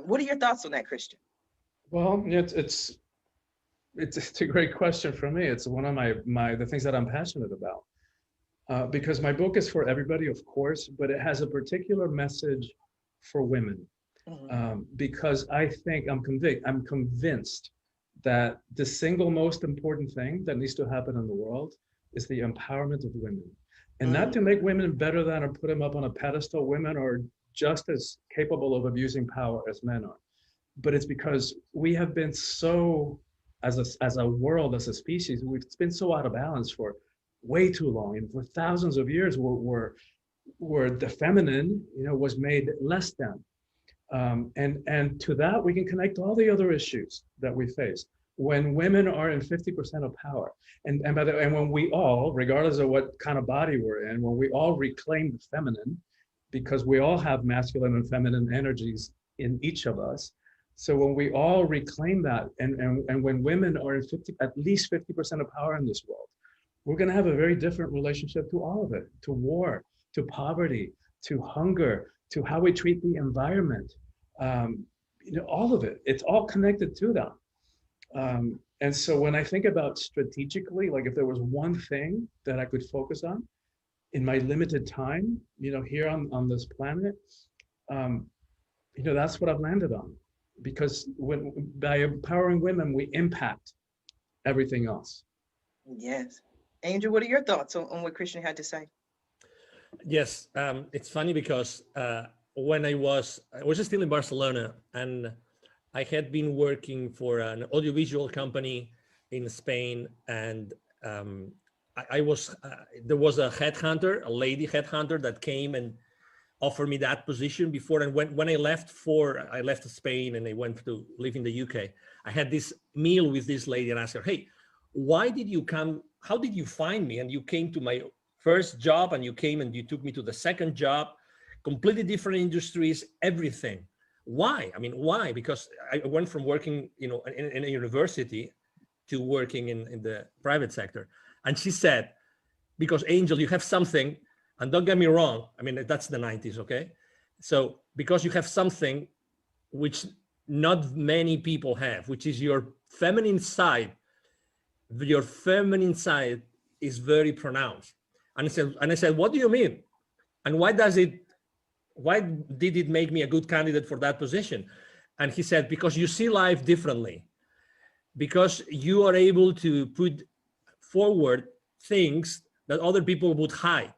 what are your thoughts on that, Christian? Well, it's a great question for me. It's one of the things that I'm passionate about, because my book is for everybody, of course, but it has a particular message for women, because I'm convinced that the single most important thing that needs to happen in the world is the empowerment of women, and not to make women better than or put them up on a pedestal. Women are just as capable of abusing power as men are. But it's because we have been so, as a world, as a species, we've been so out of balance for way too long. And for thousands of years, where the feminine, was made less than. And to that, we can connect all the other issues that we face. When women are in 50% of power, and when we all, regardless of what kind of body we're in, when we all reclaim the feminine, because we all have masculine and feminine energies in each of us. So when we all reclaim that, and when women are in at least 50% of power in this world, we're going to have a very different relationship to all of it, to war, to poverty, to hunger, to how we treat the environment, all of it. It's all connected to that. And so when I think about strategically, like if there was one thing that I could focus on in my limited time, here on this planet, that's what I've landed on. Because by empowering women, we impact everything else. Yes. Angel, what are your thoughts on what Christian had to say? Yes, it's funny because when I was still in Barcelona, and I had been working for an audiovisual company in Spain, and there was a headhunter, a lady headhunter, that came and offered me that position before. And when I left Spain and I went to live in the UK, I had this meal with this lady and asked her, hey, why did you come? How did you find me? And you came to my first job, and you came and you took me to the second job, completely different industries, everything. Why? I mean, why? Because I went from working, in a university to working in the private sector. And she said, because Angel, you have something. And don't get me wrong, I mean, that's the 90s, okay? So because you have something which not many people have, which is your feminine side is very pronounced. And I said, what do you mean? And why did it make me a good candidate for that position? And he said, because you see life differently, because you are able to put forward things that other people would hide.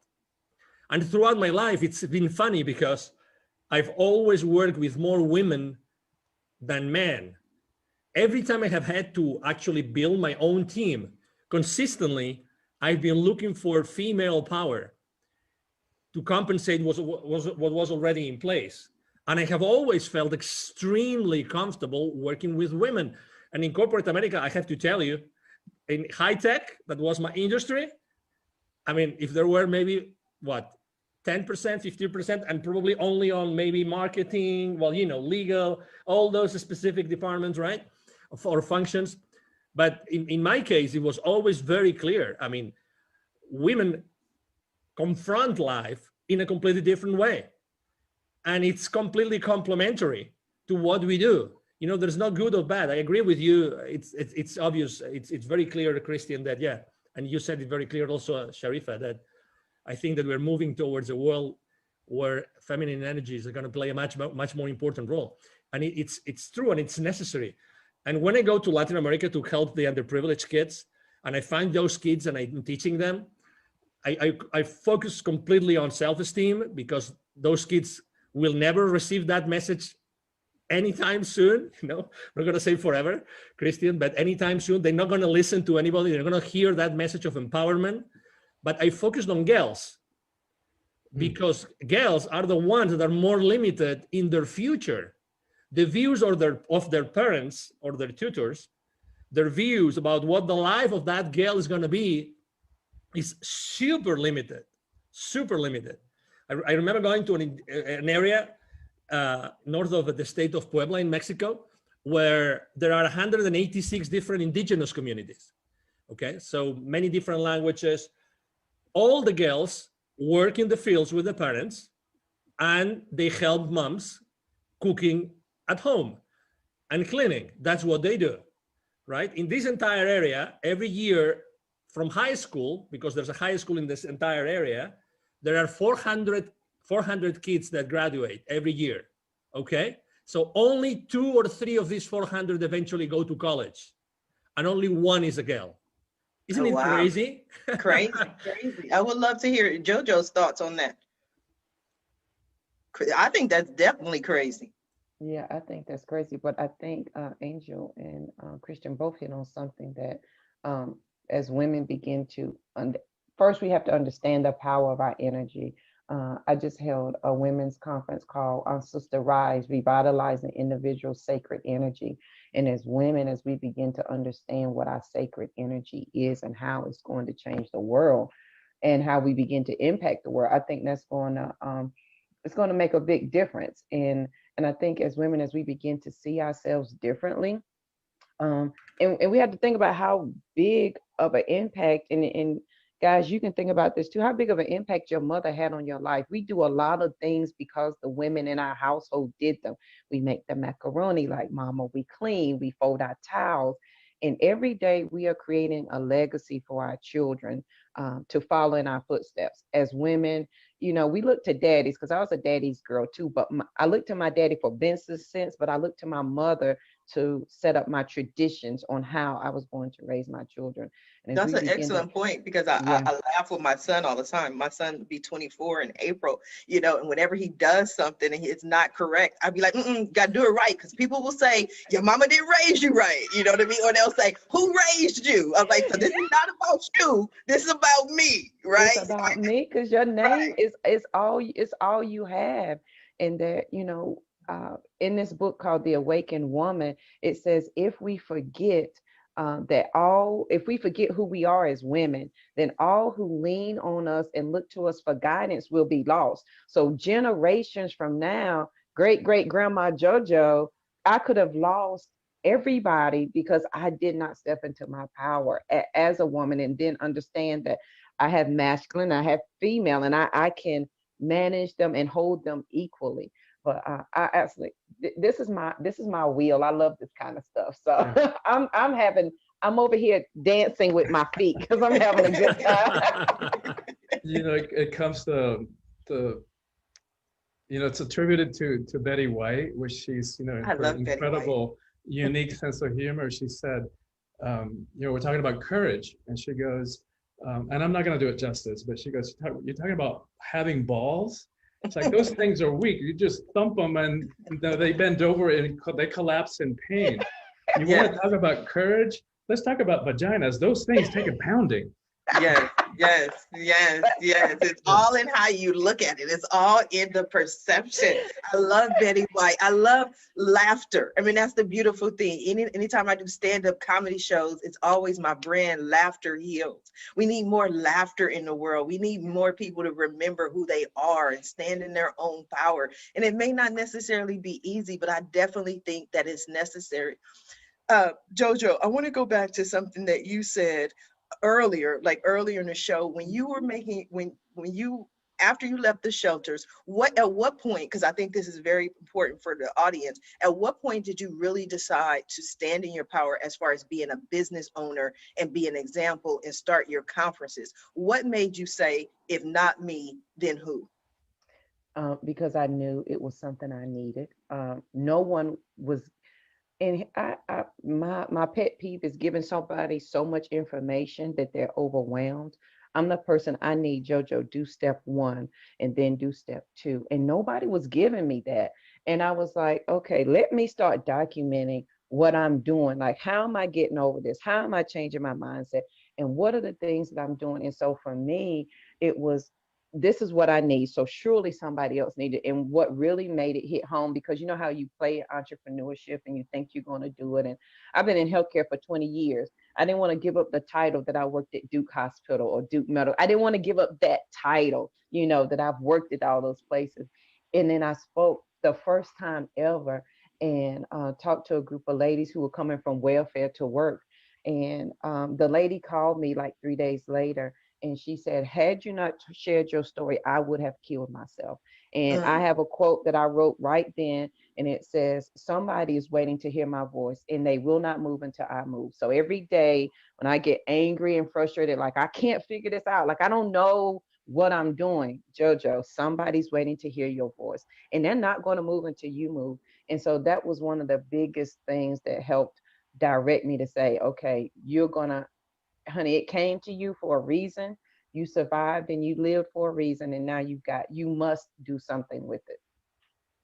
And throughout my life, it's been funny because I've always worked with more women than men. Every time I have had to actually build my own team, consistently, I've been looking for female power to compensate what was already in place. And I have always felt extremely comfortable working with women. And in corporate America, I have to tell you, in high tech, that was my industry. I mean, if there were maybe, 10%, 15%, and probably only on maybe marketing, legal, all those specific departments, right? Or functions. But in my case, it was always very clear. I mean, women confront life in a completely different way. And it's completely complementary. to what we do. You know, there's not good or bad. I agree with you. It's obvious. It's very clear, Christian, that yeah, and you said it very clear also, Sharifa, that I think that we're moving towards a world where feminine energies are going to play a much more important role, and it's true and it's necessary. And when I go to Latin America to help the underprivileged kids, and I find those kids and I'm teaching them, I focus completely on self-esteem, because those kids will never receive that message anytime soon. You know, I'm not going to say forever, Christian, but anytime soon. They're not going to listen to anybody. They're going to hear that message of empowerment. But I focused on girls, because girls are the ones that are more limited in their future. The views of their parents or their tutors, their views about what the life of that girl is going to be is super limited, super limited. I remember going to an area north of the state of Puebla in Mexico, where there are 186 different indigenous communities. Okay, so many different languages. All the girls work in the fields with the parents, and they help moms cooking at home and cleaning. That's what they do, right? In this entire area, every year from high school, because there's a high school in this entire area, there are 400 kids that graduate every year, okay? So only 2 or 3 of these 400 eventually go to college, and only 1 is a girl. Isn't it crazy? Crazy, crazy. I would love to hear JoJo's thoughts on that. I think that's definitely crazy. Yeah, I think that's crazy. But I think Angel and Christian both hit on something that as women begin to, first we have to understand the power of our energy. I just held a women's conference called Sister Rise, Revitalizing Individual Sacred Energy. And as women, as we begin to understand what our sacred energy is and how it's going to change the world and how we begin to impact the world, I think that's going to, it's going to make a big difference. And I think as women, as we begin to see ourselves differently, and we have to think about how big of an impact, and guys, you can think about this too, how big of an impact your mother had on your life. We do a lot of things because the women in our household did them. We make the macaroni like mama, we clean, we fold our towels. And every day we are creating a legacy for our children to follow in our footsteps. As women, you know, we look to daddies, because I was a daddy's girl too, but I looked to my daddy for business sense, but I looked to my mother to set up my traditions on how I was going to raise my children. And that's an excellent point, because I laugh with my son all the time. My son will be 24 in April, you know, and whenever he does something and it's not correct, I'd be like, gotta do it right. Because people will say, your mama didn't raise you right. You know what I mean? Or they'll say, who raised you? I'm like, so this is not about you. This is about me, right? It's about me, because your name is all you have. And that, you know, in this book called The Awakened Woman, it says, if we forget if we forget who we are as women, then all who lean on us and look to us for guidance will be lost. So generations from now, great-great-grandma JoJo, I could have lost everybody because I did not step into my power as a woman, and then understand that I have masculine, I have female, and I can manage them and hold them equally. But I absolutely, this is my wheel. I love this kind of stuff. So I'm over here dancing with my feet because I'm having a good time. You know, it comes to you know, it's attributed to Betty White, which she's, you know, her incredible, unique sense of humor. She said, you know, we're talking about courage, and she goes, and I'm not going to do it justice, but she goes, you're talking about having balls. It's like, those things are weak. You just thump them and they bend over and they collapse in pain. You want to talk about courage? Let's talk about vaginas. Those things take a pounding. Yes. It's all in how you look at it. It's all in the perception. I love Betty White. I love laughter. I mean, that's the beautiful thing. Anytime I do stand-up comedy shows, it's always my brand, Laughter Heals. We need more laughter in the world. We need more people to remember who they are and stand in their own power. And it may not necessarily be easy, but I definitely think that it's necessary. JoJo, I want to go back to something that you said earlier in the show, when you were making, when you after you left the shelters, at what point, because I think this is very important for the audience, at what point did you really decide to stand in your power as far as being a business owner and be an example and start your conferences? What made you say, if not me, then who? Because I knew it was something I needed. No one was, and my pet peeve is giving somebody so much information that they're overwhelmed. I'm the person, I need JoJo, do step one and then do step two. And nobody was giving me that. And I was like, okay, let me start documenting what I'm doing. Like, how am I getting over this? How am I changing my mindset? And what are the things that I'm doing? And so for me, it was, this is what I need. So surely somebody else needed. And what really made it hit home, because you know how you play entrepreneurship and you think you're going to do it. And I've been in healthcare for 20 years. I didn't want to give up the title that I worked at Duke Hospital or Duke Medical. I didn't want to give up that title, you know, that I've worked at all those places. And then I spoke the first time ever and talked to a group of ladies who were coming from welfare to work. And the lady called me like 3 days later. And she said, had you not shared your story, I would have killed myself. And I have a quote that I wrote right then, and it says, somebody is waiting to hear my voice and they will not move until I move. So every day when I get angry and frustrated, like I can't figure this out, like I don't know what I'm doing, JoJo, somebody's waiting to hear your voice and they're not going to move until you move. And so that was one of the biggest things that helped direct me to say, okay, you're gonna, honey, it came to you for a reason. You survived and you lived for a reason. And now you must do something with it.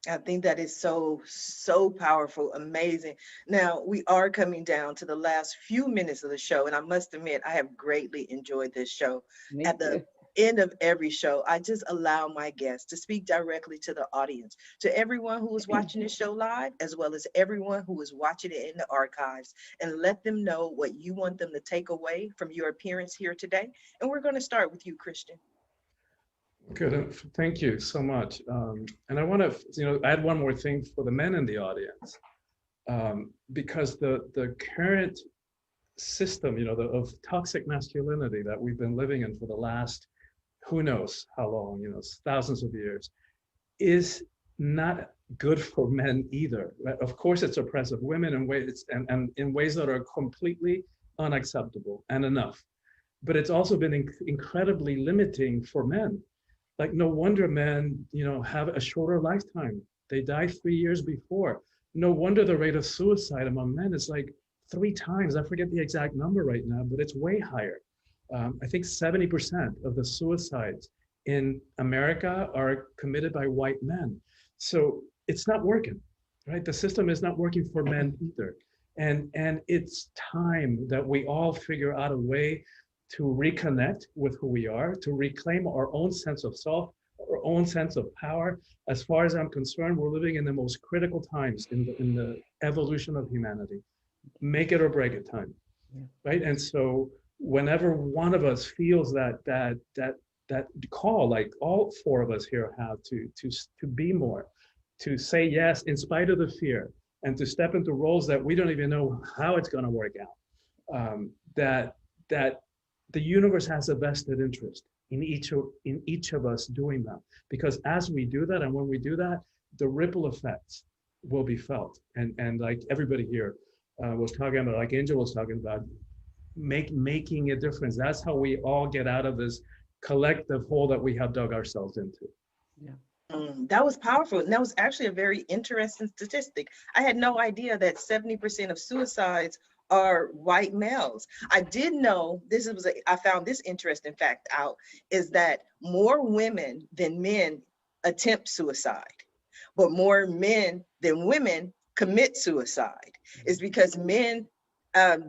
I think that is so, so powerful, amazing. Now, we are coming down to the last few minutes of the show, and I must admit, I have greatly enjoyed this show. Me At the too. end of every show, I just allow my guests to speak directly to the audience, to everyone who is watching this show live, as well as everyone who is watching it in the archives, and let them know what you want them to take away from your appearance here today. And we're going to start with you, Christian. Good. Thank you so much. And I want to, add one more thing for the men in the audience, because the current system, of toxic masculinity that we've been living in for the last, who knows how long, thousands of years, is not good for men either. Right? Of course, it's oppressive women in ways and in ways that are completely unacceptable and enough. But it's also been incredibly limiting for men. Like, no wonder men, have a shorter lifetime. They die 3 years before. No wonder the rate of suicide among men is like 3 times. I forget the exact number right now, but it's way higher. I think 70% of the suicides in America are committed by white men. So it's not working, right? The system is not working for men either. And it's time that we all figure out a way to reconnect with who we are, to reclaim our own sense of self, our own sense of power. As far as I'm concerned, we're living in the most critical times in the evolution of humanity. Make it or break it time, right? And so whenever one of us feels that call, like all 4 of us here have to be more, to say yes in spite of the fear, and to step into roles that we don't even know how it's going to work out, that the universe has a vested interest in each of us doing that. Because as we do that, and when we do that, the ripple effects will be felt. And like everybody here was talking about, like Angel was talking about, making a difference. That's how we all get out of this collective hole that we have dug ourselves into. Yeah. That was powerful. And that was actually a very interesting statistic. I had no idea that 70% of suicides are white males. I did know I found this interesting fact out, is that more women than men attempt suicide, but more men than women commit suicide. Is because men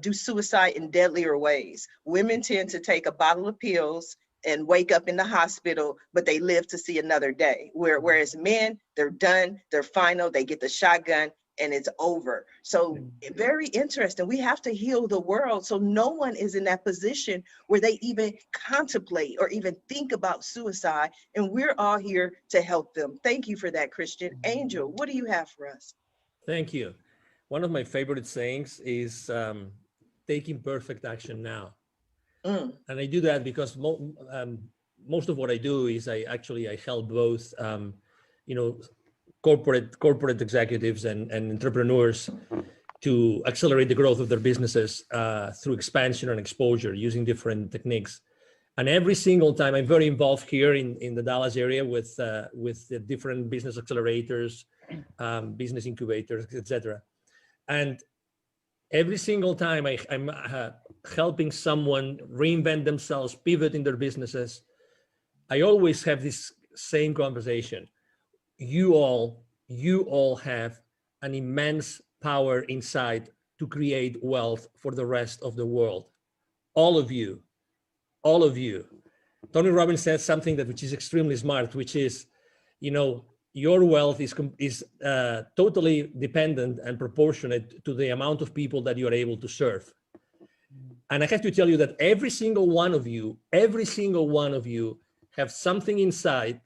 do suicide in deadlier ways. Women tend to take a bottle of pills and wake up in the hospital, but they live to see another day. Whereas men, they're done, they're final, they get the shotgun, and it's over. So very interesting. We have to heal the world so no one is in that position where they even contemplate or even think about suicide. And we're all here to help them. Thank you for that, Christian. Angel, what do you have for us? Thank you. One of my favorite sayings is taking perfect action now. And I do that because most of what I do is I help both, you know, corporate executives and entrepreneurs to accelerate the growth of their businesses through expansion and exposure using different techniques. And every single time, I'm very involved here in the Dallas area with the different business accelerators, business incubators, etc. And every single time I'm helping someone reinvent themselves, pivot in their businesses, I always have this same conversation. You all have an immense power inside to create wealth for the rest of the world. All of you. Tony Robbins said something which is extremely smart, which is, you know, your wealth is totally dependent and proportionate to the amount of people that you are able to serve. And I have to tell you that every single one of you have something inside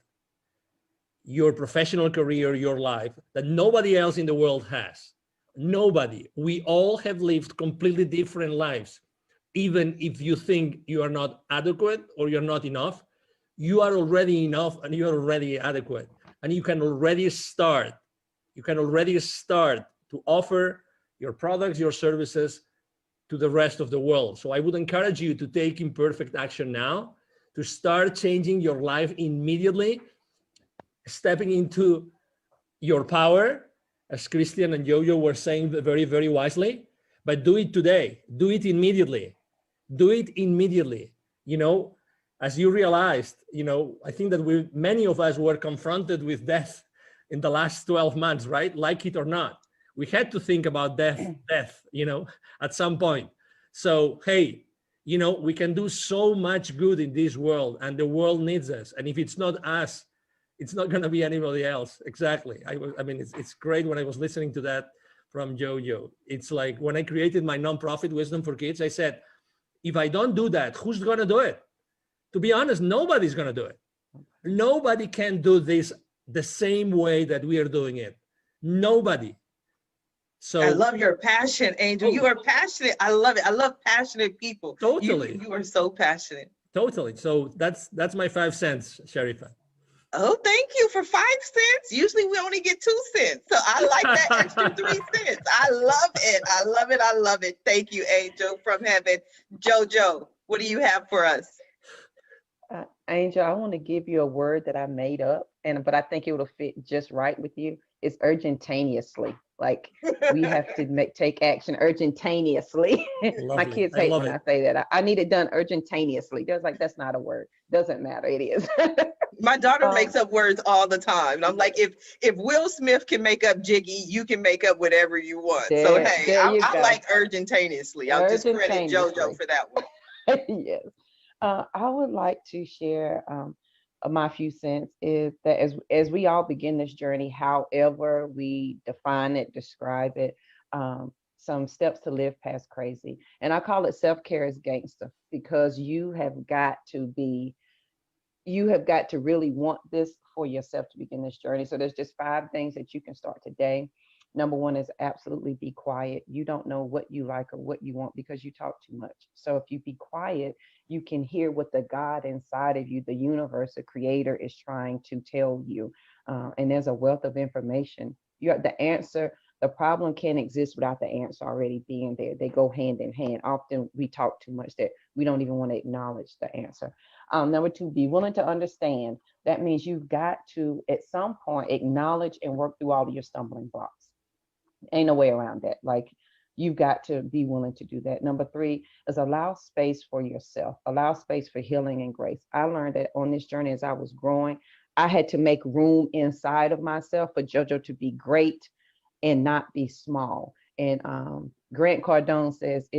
your professional career, your life, that nobody else in the world has. Nobody. We all have lived completely different lives. Even if you think you are not adequate or you're not enough, you are already enough and you are already adequate. And you can already start. To offer your products, your services to the rest of the world. So I would encourage you to take imperfect action now, to start changing your life immediately, stepping into your power, as Christian and Jojo were saying very, very wisely, but do it today, do it immediately. You know, as you realized, you know, I think that many of us were confronted with death in the last 12 months, right? Like it or not, we had to think about death, you know, at some point. So, hey, you know, we can do so much good in this world and the world needs us. And if it's not us, it's not going to be anybody else. Exactly. I mean, it's great when I was listening to that from Jojo. It's like when I created my nonprofit Wisdom for Kids, I said, if I don't do that, who's going to do it? To be honest, nobody's going to do it. Nobody can do this the same way that we are doing it. Nobody. So I love your passion, Angel. You are passionate. I love it. I love passionate people. Totally. You are so passionate. Totally. So that's my 5 cents, Sharifa. Oh, thank you for 5 cents. Usually we only get 2 cents. So I like that extra 3 cents. I love it. I love it. I love it. Thank you, Angel from heaven. Jojo, what do you have for us? Angel, I want to give you a word that I made up, but I think it will fit just right with you. It's urgentaneously. Like we have to take action urgentaneously. My kids hate when I say that. I need it done urgentaneously. They're like, that's not a word. Doesn't matter. It is. My daughter makes up words all the time. And I'm like, if Will Smith can make up Jiggy, you can make up whatever you want. So hey, I like urgentaneously. I'll just credit Jojo for that one. Yes. I would like to share my few cents is that as we all begin this journey, however we define it, describe it, some steps to live past crazy. And I call it self-care as gangster, because you have got to really want this for yourself to begin this journey. So there's just 5 things that you can start today. Number 1 is absolutely be quiet. You don't know what you like or what you want because you talk too much. So if you be quiet, you can hear what the God inside of you, the universe, the creator is trying to tell you. And there's a wealth of information. You have the answer. The problem can't exist without the answer already being there. They go hand in hand. Often we talk too much that we don't even want to acknowledge the answer. Number 2, be willing to understand. That means you've got to, at some point, acknowledge and work through all of your stumbling blocks. Ain't no way around that. Like, you've got to be willing to do that. Number 3 is allow space for yourself. Allow space for healing and grace. I learned that on this journey as I was growing, I had to make room inside of myself for JoJo to be great and not be small. And Grant Cardone says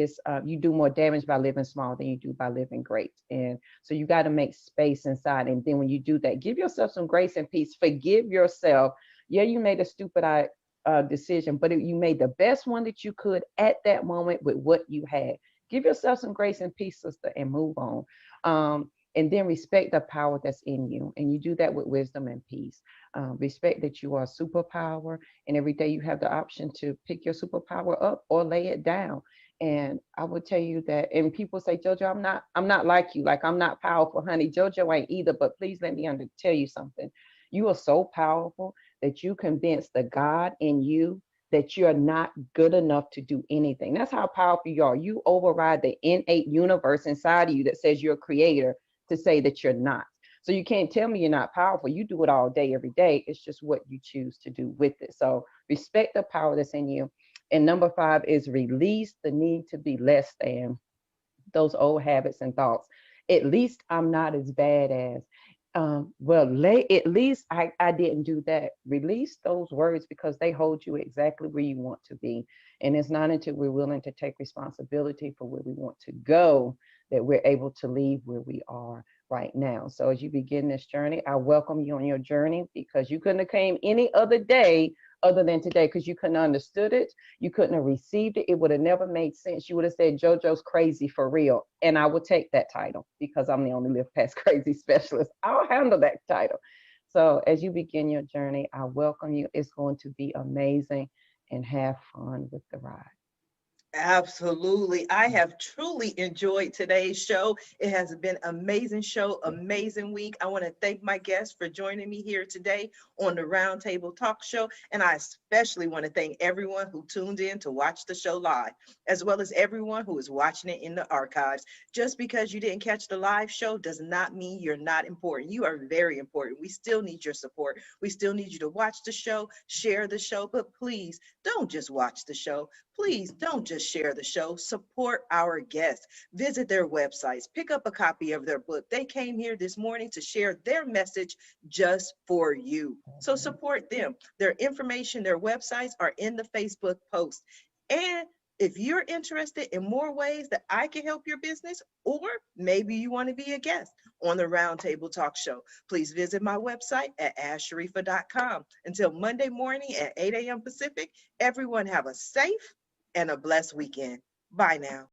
you do more damage by living small than you do by living great. And so you got to make space inside. And then when you do that, give yourself some grace and peace. Forgive yourself. Yeah, you made a stupid decision, but you made the best one that you could at that moment with what you had. Give yourself some grace and peace, sister, and move on. And then respect the power that's in you. And you do that with wisdom and peace. Respect that you are a superpower, and every day you have the option to pick your superpower up or lay it down. And I would tell you that, and people say, JoJo, I'm not like you. Like, I'm not powerful, honey. JoJo ain't either, but please let me tell you something. You are so powerful that you convince the God in you that you're not good enough to do anything. That's how powerful you are. You override the innate universe inside of you that says you're a creator to say that you're not. So you can't tell me you're not powerful. You do it all day, every day. It's just what you choose to do with it. So respect the power that's in you. And number 5 is release the need to be less than, those old habits and thoughts. At least I'm not as bad as, at least I didn't do that. Release those words because they hold you exactly where you want to be. And it's not until we're willing to take responsibility for where we want to go that we're able to leave where we are right now. So as you begin this journey, I welcome you on your journey, because you couldn't have came any other day other than today, because you couldn't have understood it. You couldn't have received it. It would have never made sense. You would have said, JoJo's crazy for real. And I would take that title because I'm the only Live Past Crazy specialist. I'll handle that title. So as you begin your journey, I welcome you. It's going to be amazing, and have fun with the ride. Absolutely. I have truly enjoyed today's show. It has been an amazing show, amazing week. I want to thank my guests for joining me here today on the Roundtable Talk Show. And I especially want to thank everyone who tuned in to watch the show live, as well as everyone who is watching it in the archives. Just because you didn't catch the live show does not mean you're not important. You are very important. We still need your support. We still need you to watch the show, share the show, but please don't just watch the show. Please don't just share the show. Support our guests. Visit their websites. Pick up a copy of their book. They came here this morning to share their message just for you. So support them. Their information, their websites are in the Facebook post. And if you're interested in more ways that I can help your business, or maybe you want to be a guest on the Roundtable Talk Show, please visit my website at asharifa.com. Until Monday morning at 8 a.m. Pacific, everyone have a safe and a blessed weekend. Bye now.